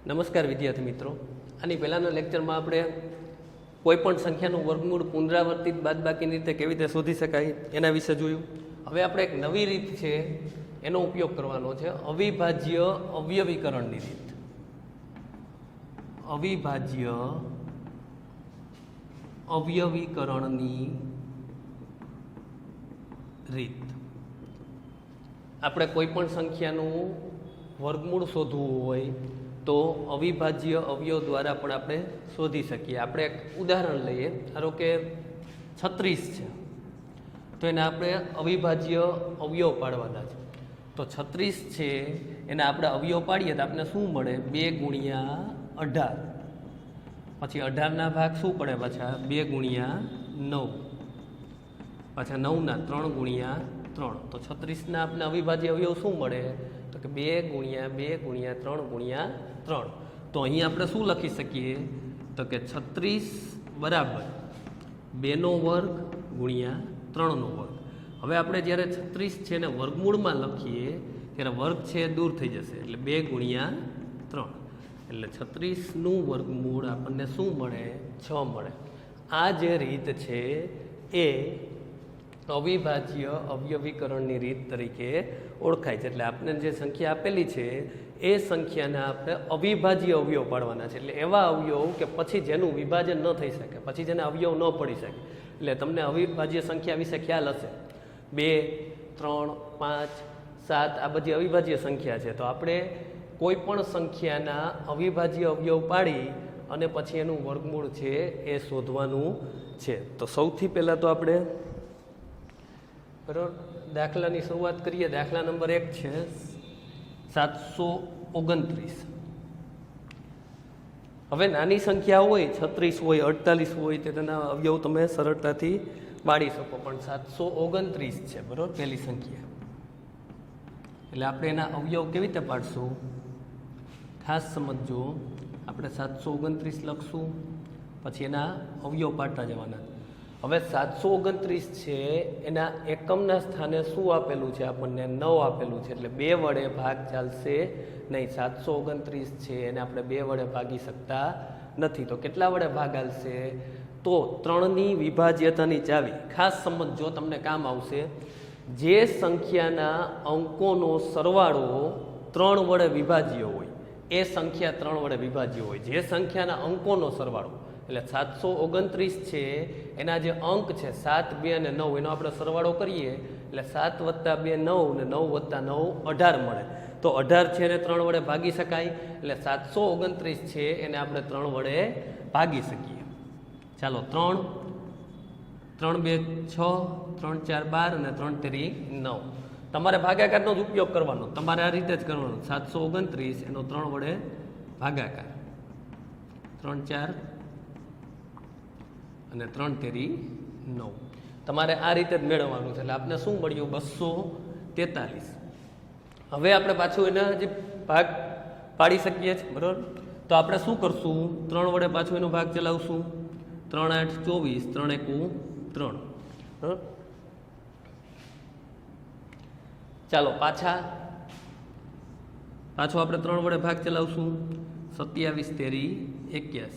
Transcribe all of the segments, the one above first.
નમસ્કાર વિદ્યાર્થી મિત્રો, આની પહેલાંના લેક્ચરમાં આપણે કોઈપણ સંખ્યાનું વર્ગમૂળ પુનરાવર્તિત બાદબાકીની રીતે કેવી રીતે શોધી શકાય એના વિશે જોયું. હવે આપણે એક નવી રીત છે એનો ઉપયોગ કરવાનો છે, અવિભાજ્ય અવયવીકરણની રીત. અવિભાજ્ય અવયવીકરણની રીત. આપણે કોઈપણ સંખ્યાનું વર્ગમૂળ શોધવું હોય તો અવિભાજ્ય અવયવ દ્વારા પણ આપણે શોધી શકીએ. આપણે એક ઉદાહરણ લઈએ, ધારો કે 36 છે તો એને આપણે અવિભાજ્ય અવયવ પાડવાના છે. તો 36 છે એને આપણે અવયવ પાડીએ તો આપણે શું મળે? 2 ગુણ્યા 18. પછી 18ના ભાગ શું પડે? પાછા 2 ગુણ્યા 9, પાછા 9ના 3 ગુણ્યા 3. તો 36ના આપણે અવિભાજ્ય અવયવ શું મળે? તો કે 2 ગુણ્યા 2 ગુણ્યા 3 ગુણ્યા 3. તો અહીં આપણે શું લખી શકીએ? તો કે 36 બરાબર 2નો વર્ગ ગુણ્યા 3નો વર્ગ. હવે આપણે જ્યારે 36 છે ને વર્ગમૂળમાં લખીએ ત્યારે વર્ગ છે દૂર થઈ જશે, એટલે 2 ગુણ્યા 3, એટલે 36નું વર્ગમૂળ આપણને શું મળે? 6 મળે. આ જે રીત છે એ અવિભાજ્ય અવયવીકરણની રીત તરીકે ઓળખાય છે. એટલે આપણે જે સંખ્યા આપેલી છે એ સંખ્યાને આપણે અવિભાજ્ય અવયવ પાડવાના છે. એટલે એવા અવયવ કે પછી જેનું વિભાજન ન થઈ શકે, પછી જેને અવયવ ન પડી શકે. એટલે તમને અવિભાજ્ય સંખ્યા વિશે ખ્યાલ હશે, 2, 3, 5, 7 આ બધી અવિભાજ્ય સંખ્યા છે. તો આપણે કોઈ પણ સંખ્યાના અવિભાજ્ય અવયવ પાડી અને પછી એનું વર્ગમૂળ છે એ શોધવાનું છે. તો સૌથી પહેલાં તો આપણે બરાબર દાખલાની શરૂઆત કરીએ. દાખલા નંબર 1 છે 729. હવે નાની સંખ્યા હોય, 36 હોય, 48 હોય, તે તેના અવયવ તમે સરળતાથી પાડી શકો, પણ 729 છે બરાબર પહેલી સંખ્યા. એટલે આપણે એના અવયવ કેવી રીતે પાડશું? ખાસ સમજો, આપણે 729 લખશું, પછી એના અવયવ પાડતા જવાના. હવે 729 છે એના એકમના સ્થાને શું આપેલું છે? આપણને 9 આપેલું છે, એટલે 2 વડે ભાગ ચાલશે નહીં. 729 છે એને આપણે 2 વડે ભાગી શકતા નથી. તો કેટલા વડે ભાગ આવશે? તો 3ની વિભાજ્યતાની ચાવી. ખાસ સમજો, તમને કામ આવશે. જે સંખ્યાના અંકોનો સરવાળો 3 વડે વિભાજ્ય હોય એ સંખ્યા 3 વડે વિભાજ્ય હોય. જે સંખ્યાના અંકોનો સરવાળો, એટલે 729 છે એના જે અંક છે 7, 2 અને 9, એનો આપણે સરવાળો કરીએ એટલે 7 + 2 9 ને 9 + 9 18 મળે. તો 18 છે એને 3 વડે ભાગી શકાય, એટલે 729 છે એને આપણે 3 વડે ભાગી શકીએ. ચાલો, 3, 3 2 6, 3 4 12 અને 3 તેરી 9. તમારે ભાગાકારનો જ ઉપયોગ કરવાનો, તમારે આ રીતે જ કરવાનો. 729 એનો 3 વડે ભાગાકાર, 3 4 અને 3 તેરી 9. તમારે આ રીતે જ મેળવવાનું છે. એટલે આપણે શું મળ્યું? 243. હવે આપણે પાછું એના જે ભાગ પાડી શકીએ છીએ બરાબર. તો આપણે શું કરશું? 3 વડે પાછું એનો ભાગ ચલાવશું. 3 8 24, 3 1 3 બરાબર. ચાલો, પાછું આપણે 3 વડે ભાગ ચલાવશું. 27 તેરી 81,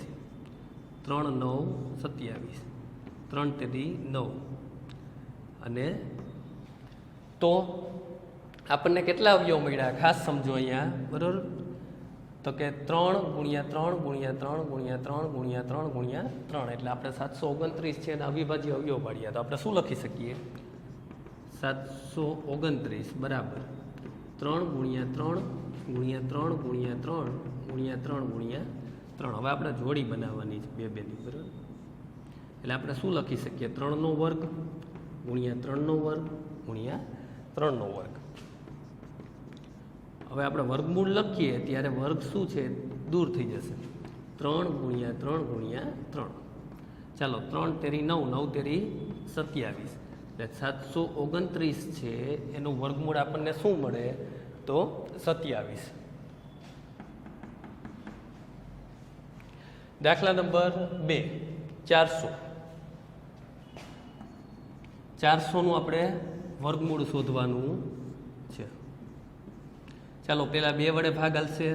3 9 27, 3 તેરી 9. અને તો આપણને કેટલા અવયવ મળ્યા? ખાસ સમજો અહીંયા બરાબર. તો કે 3 ગુણ્યા 3 ગુણ્યા 3 ગુણ્યા 3 ગુણ્યા 3 ગુણ્યા 3. એટલે આપણે 729 છે અને અવિભાજ્ય અવયવ પાડ્યા. તો આપણે શું લખી શકીએ? 729 બરાબર 3 ગુણ્યા 3 ગુણ્યા 3 ગુણ્યા 3 ગુણ્યા 3 ગુણ્યા 3. હવે આપણે જોડી બનાવવાની છે 2 2ની બરાબર. એટલે આપણે શું લખી શકીએ? 3નો વર્ગ ગુણ્યા 3નો વર્ગ ગુણ્યા 3નો વર્ગ. હવે આપણે વર્ગમૂળ લખીએ ત્યારે વર્ગ શું છે? દૂર થઈ જશે. 3 ગુણ્યા 3 ગુણ્યા 3. ચાલો, 3 તેરી 9, 9 તેરી 27. એટલે 729 છે એનું વર્ગમૂળ આપણને શું મળે? તો 27. દાખલા નંબર 2 400. 400નું આપણે વર્ગમૂળ શોધવાનું છે. ચાલો, પહેલાં 2 વડે ભાગ હાલશે.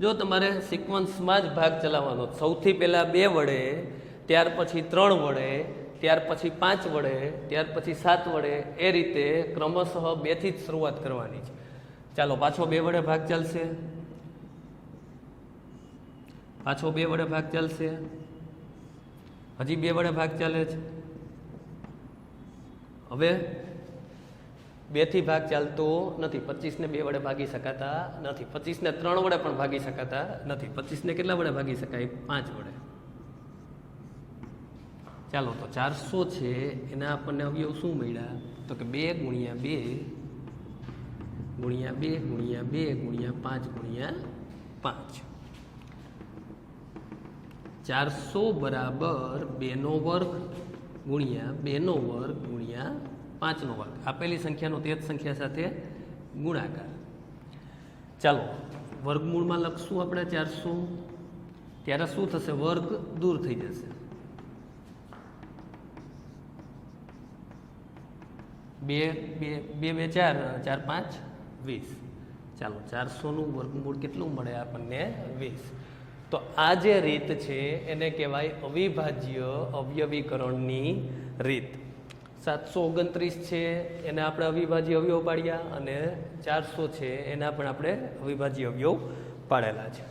જો તમારે સિક્વન્સમાં જ ભાગ ચલાવવાનો, સૌથી પહેલાં 2 વડે, ત્યાર પછી 3 વડે, ત્યાર પછી 5 વડે, ત્યાર પછી 7 વડે, એ રીતે ક્રમશઃ 2 થી જ શરૂઆત કરવાની છે. ચાલો પાછો 2 વડે ભાગ ચાલશે, પાછો 2 વડે ભાગ ચાલશે, હજી 2 વડે ભાગ ચાલે છે. હવે 2 થી ભાગ ચાલતો નથી. 25 ને 2 વડે ભાગી શકાતા નથી. 25 ને 3 વડે પણ ભાગી શકાતા નથી. 25 ને કેટલા વડે ભાગી શકાય? 5 વડે. ચાલો તો 400 છે એના આપણને અવયવ શું મળ્યા? તો કે 2 ગુણ્યા 2 ગુણ્યા 2 ગુણ્યા 2 ગુણ્યા 5 ગુણ્યા 5. 400 બરાબર 2 નો વર્ગ ગુણ્યા 2 નો વર્ગ ગુણ્યા 5 નો વર્ગ. આપેલી સંખ્યાનો તે જ સંખ્યા સાથે ગુણાકાર. ચાલો વર્ગમૂળમાં લખશું આપણે 400, ત્યારે શું થશે? વર્ગ દૂર થઈ જશે. 2 2 4 4 5 20. ચાલો 400નું વર્ગમૂળ કેટલું મળે આપણને? 20. તો આ જે રીત છે એને કહેવાય અવિભાજ્ય અવયવીકરણની રીત. 729 છે એને આપણે અવિભાજ્ય અવયવ પાડ્યા, અને 400 છે એના પણ આપણે અવિભાજ્ય અવયવ પાડેલા છે.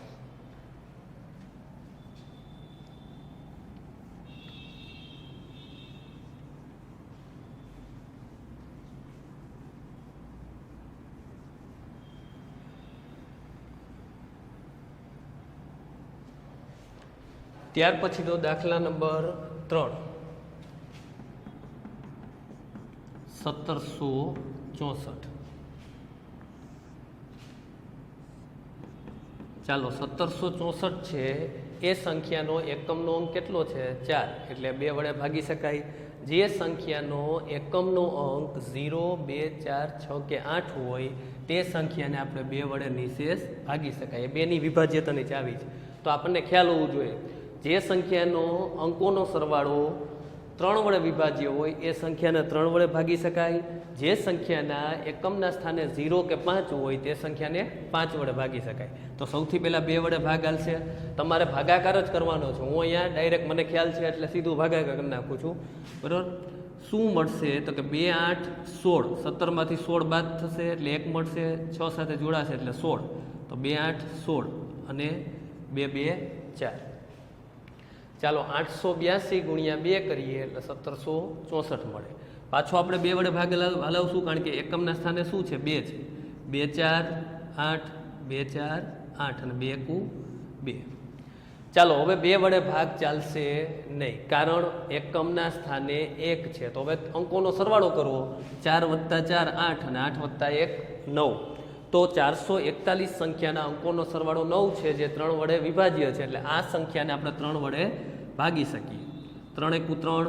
ત્યાર પછીનો દાખલા નંબર 3, 1764. ચાલો 1764 છે એ સંખ્યાનો એકમનો અંક કેટલો છે? 4, એટલે 2 વડે ભાગી શકાય. જે સંખ્યાનો એકમનો અંક 0, 2, 4, 6 કે 8 હોય તે સંખ્યાને આપણે 2 વડે નિશેષ ભાગી શકાય. 2 ની વિભાજ્યતાની ચાવી છે. તો આપણને ખ્યાલ હોવો જોઈએ, જે સંખ્યાનો અંકોનો સરવાળો 3 વડે વિભાજ્ય હોય એ સંખ્યાને 3 વડે ભાગી શકાય. જે સંખ્યાના એકમના સ્થાને 0 કે 5 હોય તે સંખ્યાને 5 વડે ભાગી શકાય. તો સૌથી પહેલાં 2 વડે ભાગ હાલશે. તમારે ભાગાકાર જ કરવાનો છે. હું અહીંયા ડાયરેક્ટ મને ખ્યાલ છે એટલે સીધું ભાગાકાર કરી નાખું છું. બરાબર? શું મળશે? તો કે 2 8 16. 17 માંથી 16 બાદ થશે એટલે 1 મળશે. 6 સાથે જોડાશે એટલે 16. તો 2 8 16 અને 2 2 4. ચાલો 882 ગુણ્યા 2 કરીએ એટલે 1764 મળે. પાછો આપણે 2 વડે ભાગ હલાવશું, કારણ કે એકમના સ્થાને શું છે? 2 છે. 2 4 8, 2 4 8 અને 2 એકુ 2. ચાલો હવે 2 વડે ભાગ ચાલશે નહીં, કારણ એકમના સ્થાને 1 છે. તો હવે અંકોનો સરવાળો કરવો. 4 + 4 8 અને 8 + 1 9. તો 441 સંખ્યાના અંકોનો સરવાળો 9 છે, જે 3 વડે વિભાજ્ય છે. એટલે આ સંખ્યાને આપણે 3 વડે ભાગી શકીએ. 3 એકુ 3,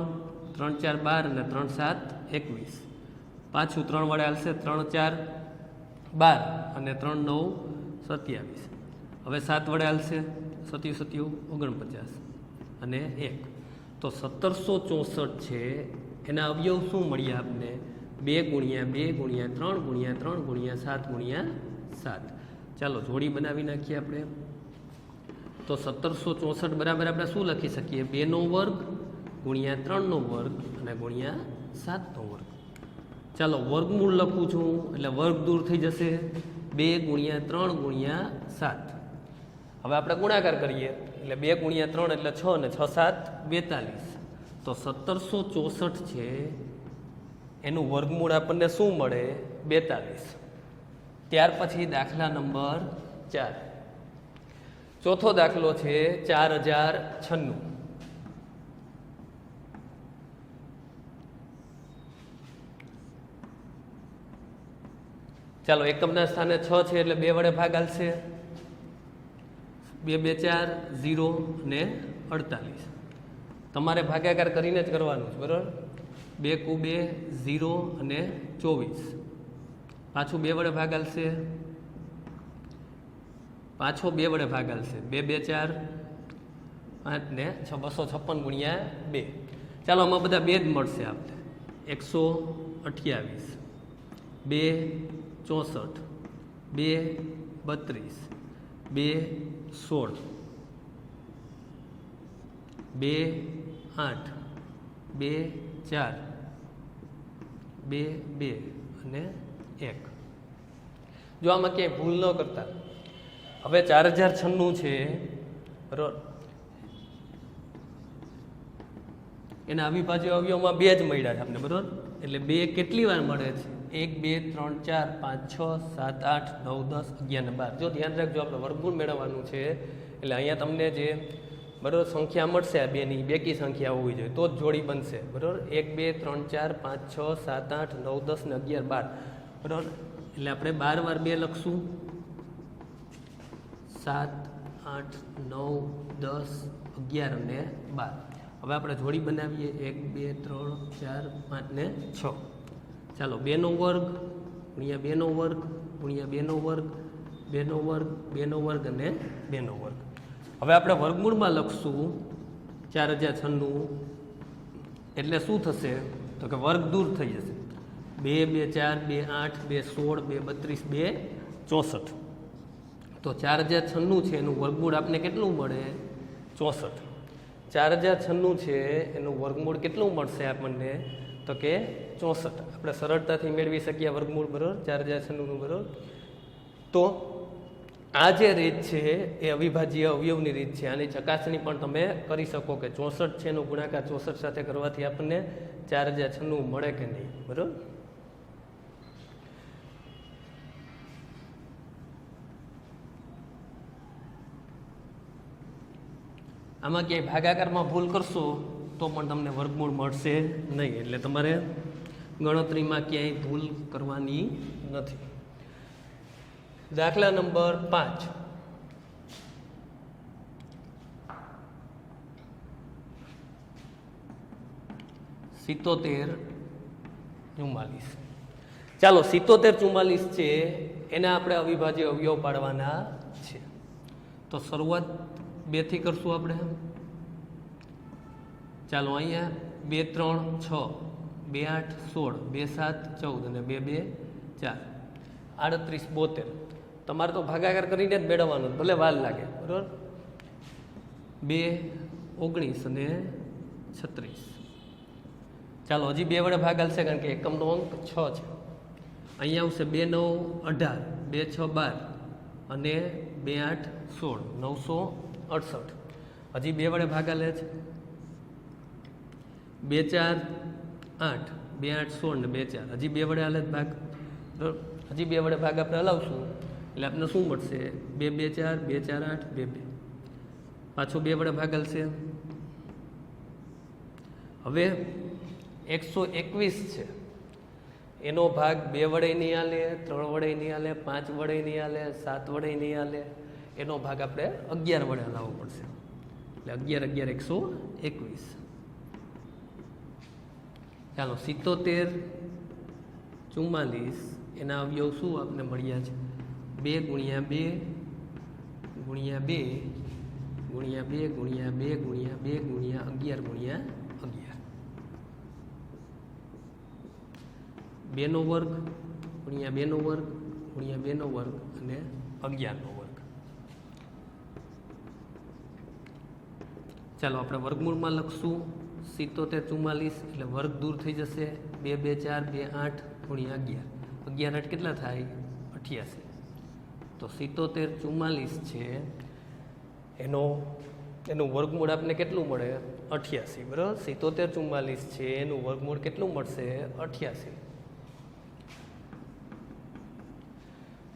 3 4 12 અને 3 7 21. પાછું 3 વડે હાલશે. 3 4 12 અને 3 9 27. હવે 7 વડે હાલશે. 7 7 49 અને 1. તો 1764 છે એના અવયવ શું મળ્યા આપને? 2 ગુણ્યા 2 ગુણ્યા 3 ગુણ્યા 3 ગુણ્યા 7 ગુણ્યા 7. ચાલો જોડી બનાવી નાખીએ આપણે. તો 1764 બરાબર આપણે શું લખી શકીએ? 2 નો વર્ગ ગુણ્યા 3 નો વર્ગ અને ગુણ્યા 7 નો વર્ગ. ચાલો વર્ગમૂળ લખું છું એટલે વર્ગ દૂર થઈ જશે. 2 ગુણ્યા 3 ગુણ્યા 7. હવે આપણે ગુણાકાર કરીએ એટલે 2 ગુણ્યા 3 એટલે 6 અને 6 7 42. તો 1764 છે એનું વર્ગમૂળ આપણને શું મળે? 42. ત્યાર પછી દાખલા નંબર 4. ચોથો દાખલો છે 4096. ચાલો એકમના સ્થાને 6 છે એટલે 2 વડે ભાગ હાલશે. 2 2 4 0 અને 48. તમારે ભાગાકાર કરીને જ કરવાનું છે, બરાબર? 2 કુ 2 0 અને 24. પાછું 2 વડે ભાગ હાલશે. પાછો 2 વડે ભાગ હાલશે. 2 2 4 8 ને 256 ગુણ્યા 2. ચાલો આમાં બધા 2 જ મળશે આપણે. 128, 2 64, 2 32, 2 16 2 8 2 4 2 2 અને 1. જો આમાં ક્યાંય ભૂલ ન કરતા. હવે 4096 છે બરાબર, એના અવિભાજ્ય અવયવમાં 2 જ મળ્યા છે આપણે બરાબર. એટલે 2 કેટલી વાર મળે છે? 1 2 3 4 5 6 7 8 9 10 11 ને 12. જો ધ્યાન રાખજો, આપણે વર્ગમૂળ મેળવવાનું છે એટલે અહીંયા તમને જે બરાબર સંખ્યા મળશે આ બેની બેકી સંખ્યા હોવી જોઈએ તો જ જોડી બનશે બરાબર. 1 2 3 4 5 6 7 8 9 10 ને 11 12 બરાબર. એટલે આપણે 12 વાર 2 લખશું. 7 8 9 10 11 અને 12. હવે આપણે જોડી બનાવીએ 1 2 3 4 5 ને 6. ચાલો 2 નો વર્ગ ગુણ્યા 2 નો વર્ગ ગુણ્યા 2 નો વર્ગ 2 નો વર્ગ 2 નો વર્ગ અને 2 નો વર્ગ. હવે આપણે વર્ગમૂળમાં લખશું 4096 એટલે શું થશે તો કે વર્ગ દૂર થઈ જશે. 2 2 4 2 8 2 16 2 32 2 64. તો 4096 છે એનું વર્ગમૂળ આપને કેટલું મળે? 64. 4096 છે એનું વર્ગમૂળ કેટલું મળશે આપણને તો કે 64. આપણે સરળતાથી મેળવી શકીએ વર્ગમૂળ બરાબર 4096 બરાબર. તો આ જે રીત છે એ અવિભાજ્ય અવયવની રીત છે. આની ચકાસણી પણ તમે કરી શકો કે 64 છે એનો ગુણાકાર 64 સાથે કરવાથી આપણને 4096 મળે કે નહીં બરાબર. આમાં ક્યાંય ભાગાકારમાં ભૂલ કરશો તો પણ તમને વર્ગમૂળ મળશે નહીં. એટલે તમારે ગણતરીમાં ક્યાંય ભૂલ કરવાની નથી. દાખલા નંબર 5. સિત્તોતેર 44. ચાલો 77 44 છે એના આપણે અવિભાજ્ય અવયવ પાડવાના છે. તો શરૂઆત 2 થી કરશું આપણે. ચાલો અહીંયા 2 3 6 2 8 16 2 7 14 અને 2 2 4 38 72. તમારે તો ભાગાકાર કરીને જ મેળવવાનું, ભલે વાર લાગે બરાબર. 2 19 અને 36. ચાલો હજી 2 વડે ભાગ હાલશે કારણ કે એકમનો અંક 6 છે. અહીંયા આવશે 2 9 18 2 6 12 અને 2 8 16 968. હજી 2 વડે ભાગ હાલે છે. 2 4 8 2 8 16 ને 2 4 હજી 2 વડે હાલે જ ભાગ બરાબર. હજી 2 વડે ભાગ આપણે હલાવશું એટલે આપણને શું મળશે? 2 2 4 2 4 8 2 2. પાછો 2 વડે ભાગ હાલશે. હવે 121 છે એનો ભાગ 2 વડે નહીં હાલે, 3 વડે નહીં હાલે, 5 વડે નહીં હાલે, 7 વડે નહીં હાલે. એનો ભાગ આપણે 11 વડે હલાવવો પડશે. એટલે 11 11 121. ચાલો 77 44 એના અવયવ શું આપણે મળ્યા છે? 2 ગુણ્યા 2 ગુણ્યા 2 ગુણ્યા 2 ગુણ્યા 2 ગુણ્યા 2 ગુણ્યા 11 ગુણ્યા 11. 2 નો વર્ગ ગુણ્યા 2 નો વર્ગ ગુણ્યા 2 નો વર્ગ અને 11 નો વર્ગ. ચાલો આપણે વર્ગમૂળમાં લખશું 77 44 એટલે વર્ગ દૂર થઈ જશે. 2 2 4 2 8 ગુણ્યા 11. 11 8 કેટલા થાય? 88. તો 77 44 છે એનું વર્ગમૂળ આપને કેટલું મળે? 88 બરાબર. 77 44 છે એનું વર્ગમૂળ કેટલું મળશે? 88.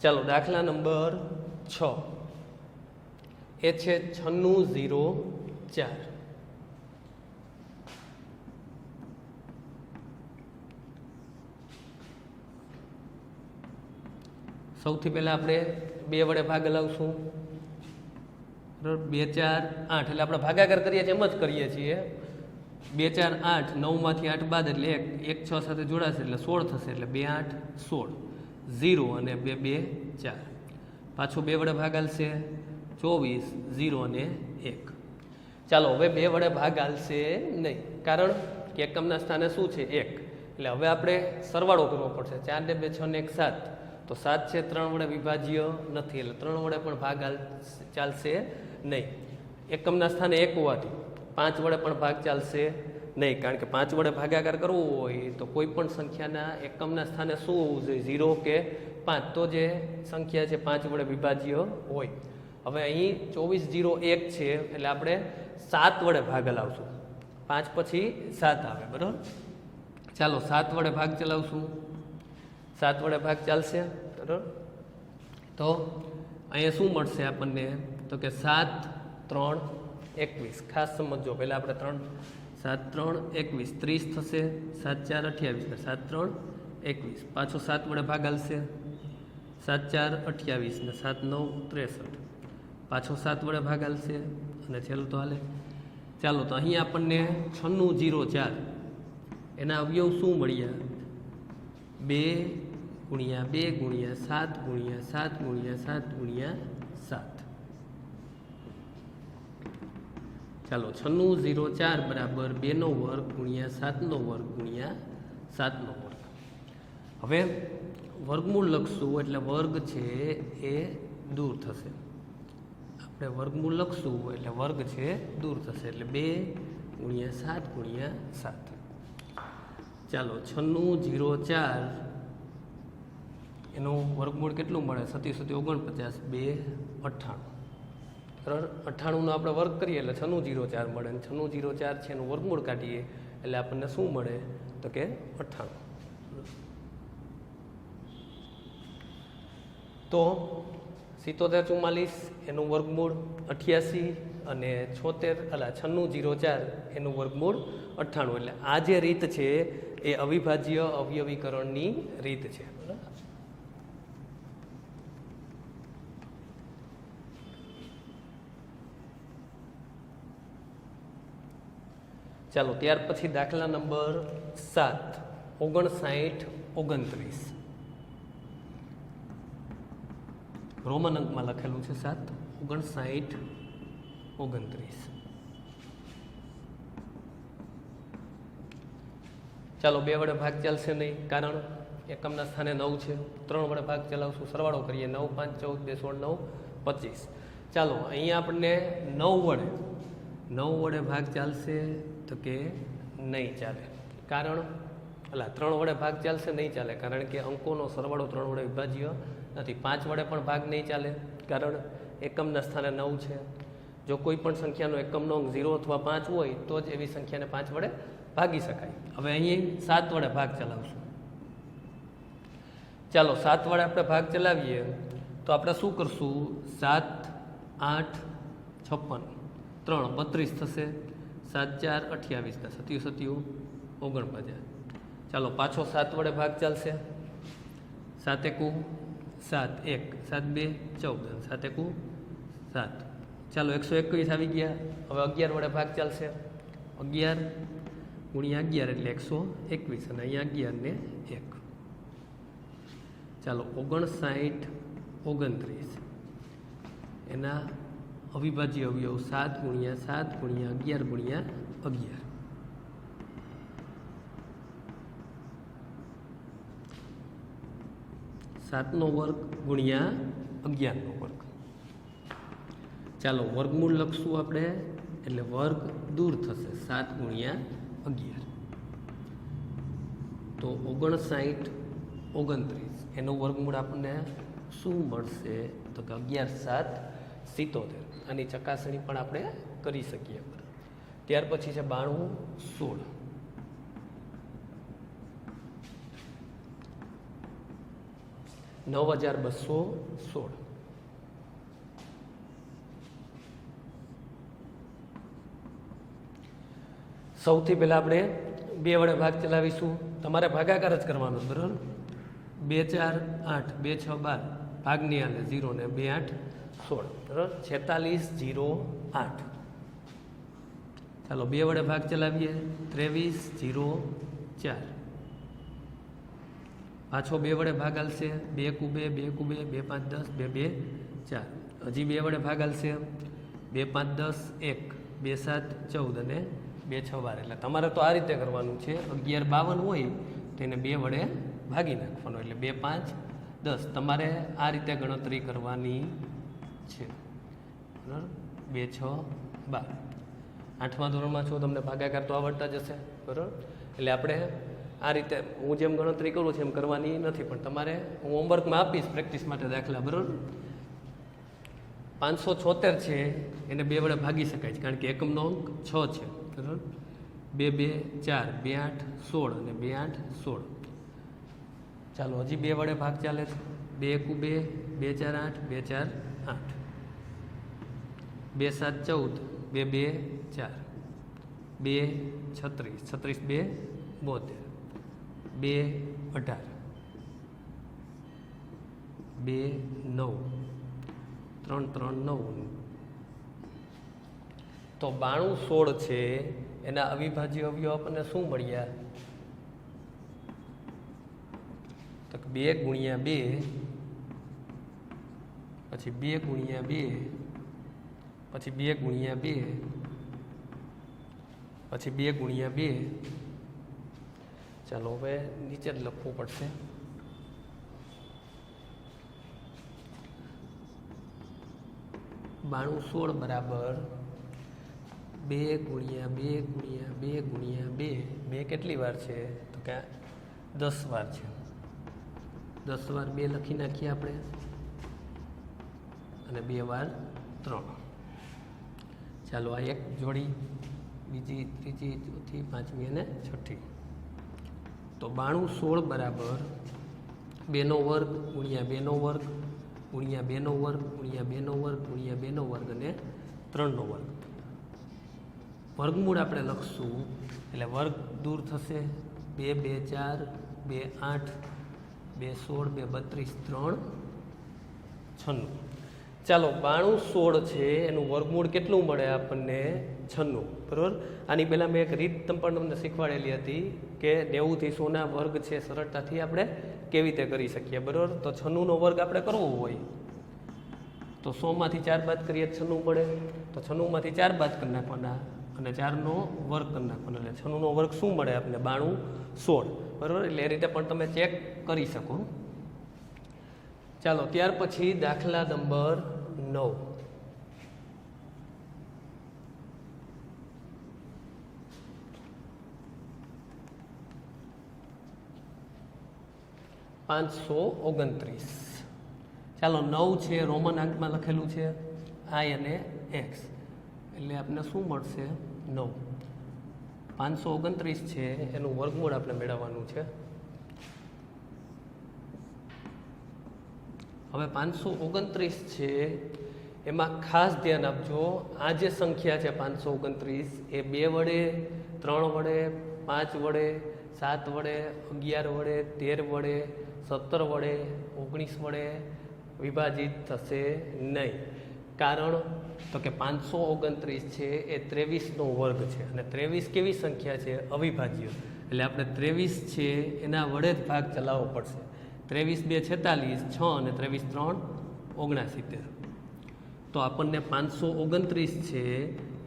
ચાલો દાખલા નંબર 6 એ છે 9604. સૌથી પહેલા આપણે 2 વડે ભાગ હલાવશું બરાબર. 2 4 8 એટલે આપણે ભાગાકાર કરીએ છીએ એમ જ કરીએ છીએ. 2 4 8 9 માંથી 8 બાદ એટલે 1 6 સાથે જોડાશે એટલે 16 થશે. એટલે 2 8 16 0 અને 2 2 4. પાછો 2 વડે ભાગ હાલશે 24 0 અને 1. ચાલો હવે 2 વડે ભાગ હાલશે નહીં કારણ કે એકમના સ્થાને શું છે? 1. એટલે હવે આપણે સરવાળો કરવો પડશે. 4 ને 2 6 ને 1 7 તો 7 છે 3 વડે વિભાજ્ય નથી, એટલે 3 વડે પણ ભાગ ચાલશે નહીં. એકમના સ્થાને 1 હોવાથી 5 વડે પણ ભાગ ચાલશે નહીં, કારણ કે 5 વડે ભાગાકાર કરવો હોય તો કોઈ પણ સંખ્યાના એકમના સ્થાને શું હોવું જોઈએ, 0 કે 5, તો જે સંખ્યા છે 5 વડે વિભાજ્ય હોય. હવે અહીં 2401 છે એટલે આપણે 7 વડે ભાગ હલાવશું, 5 પછી 7 આવે, બરાબર. ચાલો 7 વડે ભાગ ચલાવશું, 7 વડે ભાગ ચાલશે, બરાબર. તો અહીંયા શું મળશે આપણને, તો કે 7 3 21. ખાસ સમજો, પહેલાં આપણે 7 3 21 30 થશે, 7 4 28 ને 7 3 21. પાછો 7 વડે ભાગ હાલશે, 7 4 28 ને 7 9 63. પાછો 7 વડે ભાગ હાલશે અને છેલ્લું તો હાલે. ચાલો તો અહીં આપણને 9604 એના અવયવ શું મળ્યા, 2 ગુણ્યા 2 ગુણ્યા 7 ગુણ્યા 7 ગુણ્યા 7 ગુણ્યા 7. ચાલો 9604 બરાબર 2નો વર્ગ ગુણ્યા 7નો વર્ગ ગુણ્યા 7નો વર્ગ. હવે વર્ગમૂળ લખશું એટલે વર્ગ છે એ દૂર થશે. આપણે વર્ગમૂળ લખશું એટલે વર્ગ છે દૂર થશે, એટલે 2 ગુણ્યા 7 ગુણ્યા 7. ચાલો 9604 એનું વર્ગમૂળ કેટલું મળે, 37 49 2 98. બરાબર, 98નો આપણે વર્ગ કરીએ એટલે 9604 મળે, અને 9604 છે એનું વર્ગમૂળ કાઢીએ એટલે આપણને શું મળે, તો કે 98. તો 7744 એનું વર્ગમૂળ 88 અને 9604 એનું વર્ગમૂળ 98. એટલે આ જે રીત છે એ અવિભાજ્ય અવયવીકરણની રીત છે. બરાબર. ચાલો ત્યાર પછી દાખલા નંબર 7 59 29. રોમન અંકમાં લખેલું છે 7 59 29. ચાલો 2 વડે ભાગ ચાલશે નહીં, કારણ એકમના સ્થાને 9 છે. 3 વડે ભાગ ચલાવશું, સરવાળો કરીએ, 9 5 14 2 16 9 25. ચાલો અહીંયા આપણને 9 વડે ભાગ ચાલશે, તો કે નહીં ચાલે, કારણ 3 વડે ભાગ ચાલશે, નહીં ચાલે, કારણ કે અંકોનો સરવાળો 3 વડે વિભાજ્ય નથી. 5 વડે પણ ભાગ નહીં ચાલે, કારણ એકમના સ્થાને 9 છે. જો કોઈ પણ સંખ્યાનો એકમનો અંક 0 અથવા 5 હોય તો જ એવી સંખ્યાને 5 વડે ભાગી શકાય. હવે અહીં 7 વડે ભાગ ચલાવશું. ચાલો 7 વડે આપણે ભાગ ચલાવીએ તો આપણે શું કરશું, 7 8 56 3 32 થશે, 7 4 28 ને 7 7 49. ચાલો પાછો 7 વડે ભાગ ચાલશે, 7 1 7 1 7 2 14 7 1 7. ચાલો 121 આવી ગયા. હવે 11 વડે ભાગ ચાલશે, 11 ગુણ્યા 11 એટલે 121 અને અહીંયા 11 ને 1. ચાલો 59 29 એના અવિભાજ્ય અવયવ 7 ગુણ્યા 7 ગુણ્યા 11 ગુણ્યા 11. સાતનો વર્ગ ગુણ્યા 11નો વર્ગ. ચાલો વર્ગમૂળ લખશું આપણે એટલે વર્ગ દૂર થશે, 7 ગુણ્યા 11. તો 59 29 એનું વર્ગમૂળ આપણને શું મળશે, તો કે 11 7 77. આની ચકાસણી પણ આપણે કરી શકીએ. ત્યાર પછી છે 92 16. $9,216. સૌથી પહેલાં આપણે 2 વડે ભાગ ચલાવીશું. તમારે ભાગાકાર જ કરવાનો, બરાબર. 2 4 8 2 6 12 ભાગ નહીં હાલે, 0 ને 2 8 16, બરાબર. 46 0 8. ચાલો 2 વડે ભાગ ચલાવીએ, 23 0 4. પાછો 2 વડે ભાગ હાલશે, 2 કુ 2 2 કુ 2 2 5 10 2 2 4. હજી 2 વડે ભાગ હાલશે, 2 5 10 1 2 7 14 અને 2 6 12. એટલે તમારે તો આ રીતે કરવાનું છે. 11 52 હોય તો એને 2 વડે ભાગી નાખવાનું, એટલે 2 5 10 તમારે આ રીતે ગણતરી કરવાની છે, બરાબર. 2 6 12. 8મા ધોરણમાં છો, તમને ભાગાકાર તો આવડતા જ હશે, બરાબર. એટલે આપણે આ રીતે હું જેમ ગણતરી કરું છું એમ કરવાની નથી, પણ તમારે હું હોમવર્કમાં આપીશ પ્રેક્ટિસ માટે દાખલા, બરાબર. 576 છે એને 2 વડે ભાગી શકાય છે, કારણ કે એકમનો અંક 6 છે, બરાબર. 2 2 4, 2 8 16 અને 2 8 16. ચાલો હજી 2 વડે ભાગ ચાલે છે. 2 1 2, 2 4 8, 2 4 8, 2 7 14, 2 2 4, 2 36, 36 2 72, 2 18, 2 9, 3 3 9. તો 92 16 છે એના અવિભાજ્ય અવયવ આપણને શું મળ્યા? તો 2 ગુણ્યા 2, પછી 2 ગુણ્યા 2, પછી 2 ગુણ્યા 2, પછી 2 ગુણ્યા 2. ચાલો હવે નીચે જ લખવું પડશે. બાણું 16 બરાબર 2 ગુણ્યા 2 ગુણ્યા 2 ગુણ્યા 2. 2 કેટલી વાર છે? તો કે 10 વાર છે. 10 વાર 2 લખી નાખીએ આપણે, અને 2 વાર 3. ચાલો આ એક જોડી, બીજી, ત્રીજી, ચોથી, પાંચમી અને છઠ્ઠી. તો 92 16 બરાબર 2 નો વર્ગ ગુણ્યા 2 નો વર્ગ ગુણ્યા 2 નો વર્ગ ગુણ્યા 2 નો વર્ગ ગુણ્યા 2 નો વર્ગ અને 3 નો વર્ગ. વર્ગમૂળ આપણે લખશું એટલે વર્ગ દૂર થશે. 2 2 4, 2 8, 2 16, 2 32, 3 96. ચાલો 92 16 છે એનું વર્ગમૂળ કેટલું મળે આપણને? 96, બરાબર. આની પહેલાં મેં એક રીત પણ તમને શીખવાડેલી હતી કે 90 થી 100 ના વર્ગ છે સરળતાથી આપણે કેવી રીતે કરી શકીએ, બરાબર. તો 96 નો વર્ગ આપણે કરવો હોય તો 100 માંથી 4 બાદ કરીએ 96 મળે. તો 96 માંથી 4 બાદ કરી નાખવાના અને 4 નો વર્ગ કરી નાખવાનો, એટલે 96 નો વર્ગ શું મળે આપણને? 92 16, બરાબર. એટલે એ રીતે પણ તમે ચેક કરી શકો. ચાલો ત્યાર પછી દાખલા નંબર 9. $529. ચાલો 9 છે રોમન અંકમાં લખેલું છે, આઈ અને એક્સ, એટલે આપણે શું મળશે? 9. 529 છે એનું વર્ગમૂળ આપણે મેળવવાનું છે. હવે 529 છે એમાં ખાસ ધ્યાન આપજો, આ જે સંખ્યા છે 529 એ 2 વડે, 3 વડે, 5 વડે, 7 વડે, 11 વડે, 13 વડે, 17 વડે, 19 વડે વિભાજિત થશે નહીં. કારણ તો કે 529 છે એ 23 નો વર્ગ છે, અને 23 કેવી સંખ્યા છે? અવિભાજ્ય. એટલે આપણે 23 છે એના વડે જ ભાગ ચલાવવો પડશે. 23 2 46, 6 અને 23 3 69. તો આપણને 529 છે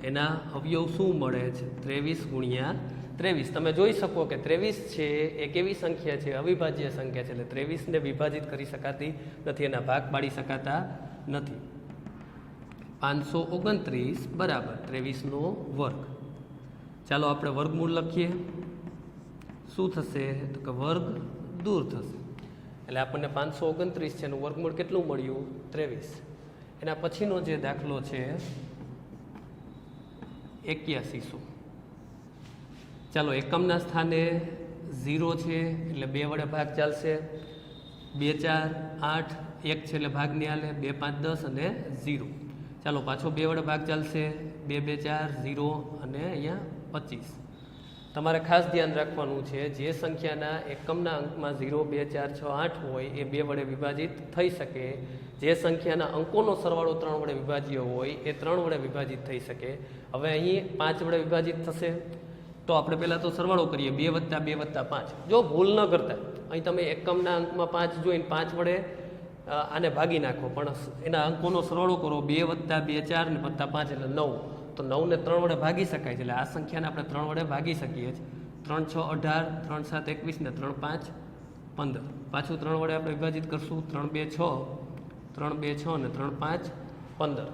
એના અવયવ શું મળે છે? 23 ગુણ્યા 23. તમે જોઈ શકો કે 23 છે એ કેવી સંખ્યા છે? અવિભાજ્ય સંખ્યા છે. એટલે 23 ને વિભાજિત કરી શકાતી નથી, એના ભાગ પાડી શકાતા નથી. 529 બરાબર 23 નો વર્ગ. ચાલો આપણે વર્ગમૂળ લખીએ. શું થશે? તો કે વર્ગ દૂર થશે. એટલે આપણને 529 છે એનું વર્ગમૂળ કેટલું મળ્યું? 23. એના પછીનો જે દાખલો છે 8100. ચાલો એકમના સ્થાને 0 છે એટલે 2 વડે ભાગ ચાલશે. 2 4 8, 1 છે એટલે ભાગ નહીં હાલે. 2 5 10 અને 0. ચાલો પાછો 2 વડે ભાગ ચાલશે. 2 2 4 0 અને અહીંયા 25. તમારે ખાસ ધ્યાન રાખવાનું છે, જે સંખ્યાના એકમના અંકમાં 0 2 4 6 8 હોય એ 2 વડે વિભાજિત થઈ શકે. જે સંખ્યાના અંકોનો સરવાળો 3 વડે વિભાજ્ય હોય એ 3 વડે વિભાજિત થઈ શકે. હવે અહીં 5 વડે વિભાજિત થશે તો આપણે પહેલાં તો સરવાળો કરીએ. 2 + 2 + 5. જો ભૂલ ન કરતા અહીં તમે એકમના અંકમાં 5 જોઈને 5 વડે આને ભાગી નાખો, પણ એના અંકોનો સરવાળો કરો. 2 + 2 4 ને +5 એટલે 9. તો 9 ને 3 વડે ભાગી શકાય છે, એટલે આ સંખ્યાને આપણે 3 વડે ભાગી શકીએ છીએ. 3 6 18, 3 7 21 ને 3 5 15. પાછું 3 વડે આપણે વિભાજિત કરશું. 3 2 6, 3 2 6 અને 3 5 15.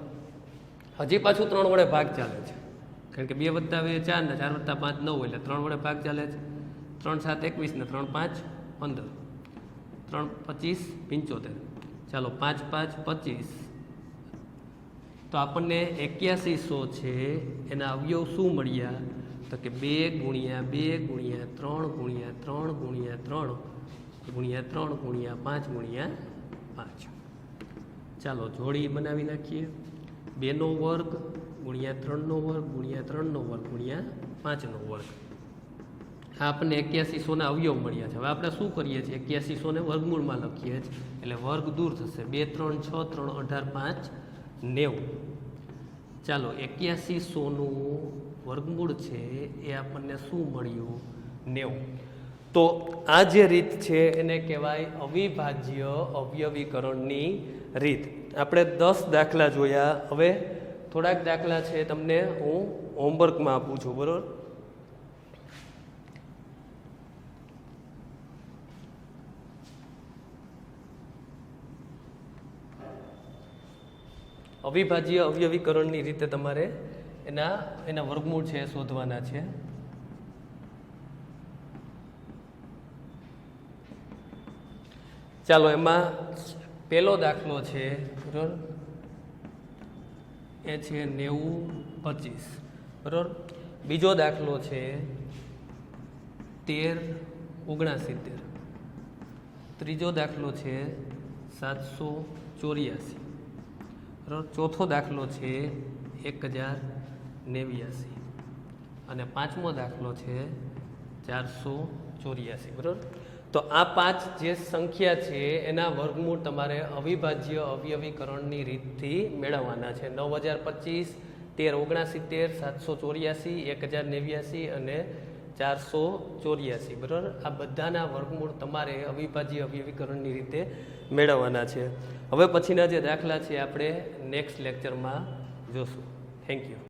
હજી પાછું 3 વડે ભાગ ચાલે છે, કારણ કે 2 વત્તા 2 4 ને 4 વત્તા 5 9, એટલે 3 વડે ભાગ ચાલે છે. 3 7 21 ને 3 5 15, 3 25 75. ચાલો 5 5 25. તો આપણને 8100 છે, એના અવયવ શું મળ્યા? તો કે 2 ગુણ્યા 2 ગુણ્યા 3 ગુણ્યા 3 ગુણ્યા 3 ગુણ્યા 3 ગુણ્યા 5 ગુણ્યા 5. ચાલો જોડી બનાવી નાખીએ. 2નો વર્ગ ગુણ્યા 3નો વર્ગ ગુણ્યા 3નો વર્ગ ગુણ્યા 5નો વર્ગ. આ આપણને 8100ના અવયવ મળ્યા છે. હવે આપણે શું કરીએ છીએ? 8100ને વર્ગમૂળમાં લખીએ છીએ, એટલે વર્ગ દૂર થશે. 2 3 6 3 18 5 90. ચાલો 8100નું વર્ગમૂળ છે એ આપણને શું મળ્યું? 90. તો આ જે રીત છે એને કહેવાય અવિભાજ્ય અવયવીકરણની રીત. આપણે 10 દાખલા જોયા. હવે થોડાક દાખલા છે તમને હું હોમવર્કમાં આપું છું, બરોબર? અવિભાજ્ય અવયવીકરણની રીતે તમારે એના વર્ગમૂળ છે એ શોધવાના છે. ચાલો એમાં પહેલો દાખલો છે, બરોબર, એ છે 90 25, બરોબર. બીજો દાખલો છે 13 69. ત્રીજો દાખલો છે 784, બરાબર. ચોથો દાખલો છે 1089 અને પાંચમો દાખલો છે 484, બરાબર. તો આ 5 જે સંખ્યા છે એના વર્ગમૂળ તમારે અવિભાજ્ય અવયવીકરણની રીતથી મેળવવાના છે. 9025, 1369, 784, 1089 અને 484, બરાબર. આ બધાના વર્ગમૂળ તમારે અવિભાજ્ય અવયવીકરણની રીતે મેળવવાના છે. હવે પછીના જે દાખલા છે આપણે નેક્સ્ટ લેક્ચરમાં જોશું. Thank you.